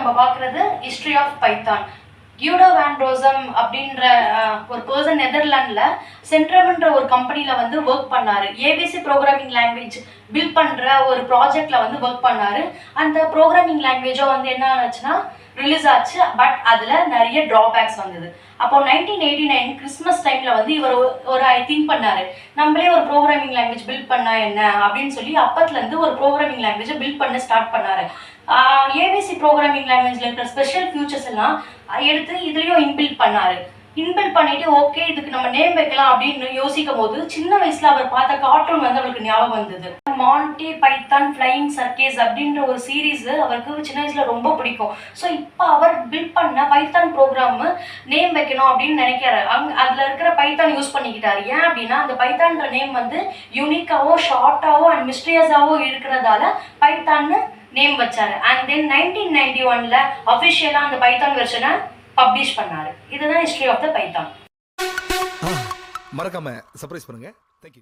நம்ம பார்க்குறது history of Python. கியூடோ van ரோசம் அப்படின்ற ஒரு பர்சன் நெதர்லாண்டில் சென்ட்ரம்ன்ற ஒரு கம்பெனியில் வந்து ஒர்க் பண்ணார். ஏபிசி ப்ரோக்ராமிங் லாங்குவேஜ் பில்ட் பண்ணுற ஒரு ப்ராஜெக்டில் வந்து ஒர்க் பண்ணார். அந்த ப்ரோக்ராமிங் லாங்குவேஜும் வந்து என்ன ஆச்சுன்னா ரிலீஸ் ஆச்சு. பட் அதில் நிறைய ட்ராபேக்ஸ் வந்தது. அப்போ 1989 கிறிஸ்மஸ் டைமில் வந்து இவர் ஒரு திங்க் பண்ணார், நம்மளே ஒரு ப்ரோக்ராமிங் லாங்குவேஜ் பில்ட் பண்ணா என்ன அப்படின்னு சொல்லி அப்பத்துலேருந்து ஒரு ப்ரோக்ராமிங் லாங்குவேஜை பில்ட் பண்ண ஸ்டார்ட் பண்ணார். ஏபிசி ப்ரோக்ராமிங் லாங்குவேஜில் இருக்கிற ஸ்பெஷல் ஃபியூச்சர்ஸ் எல்லாம் எடுத்து இதுலேயும் இன்பில்ட் பண்ணார். இன்பில்ட் பண்ணிட்டு ஓகே இதுக்கு நம்ம நேம் வைக்கலாம் அப்படின்னு யோசிக்கும் போது சின்ன வயசுல அவர் பார்த்த கார்ட்டூன் வந்து அவருக்கு ஞாபகம் வந்தது. மான்டி பைத்தான் ஃப்ளையிங் சர்க்கேஸ் அப்படின்ற ஒரு சீரீஸ் அவருக்கு சின்ன வயசுல ரொம்ப பிடிக்கும். ஸோ இப்போ அவர் பில்ட் பண்ண பைத்தான் ப்ரோக்ராம் நேம் வைக்கணும் அப்படின்னு நினைக்கிறாரு. அதில் இருக்கிற பைத்தான் யூஸ் பண்ணிக்கிட்டாரு. ஏன் அப்படின்னா அந்த பைத்தான்ற நேம் வந்து யூனிக்காவோ ஷார்ட்டாவோ அண்ட் மிஸ்டீரியஸாவோ இருக்கிறதால பைத்தான்னு நேம் வச்சாரு. அண்ட் தென் 1991 அஃபிஷியலாக அந்த பைத்தான் வெர்ஷனை பப்ளிஷ் பண்ணாரு. இதுதான் ஹிஸ்டரி ஆஃப் த பைத்தான். மறக்காம சர்ப்ரைஸ் பண்ணுங்க. தேங்க்யூ.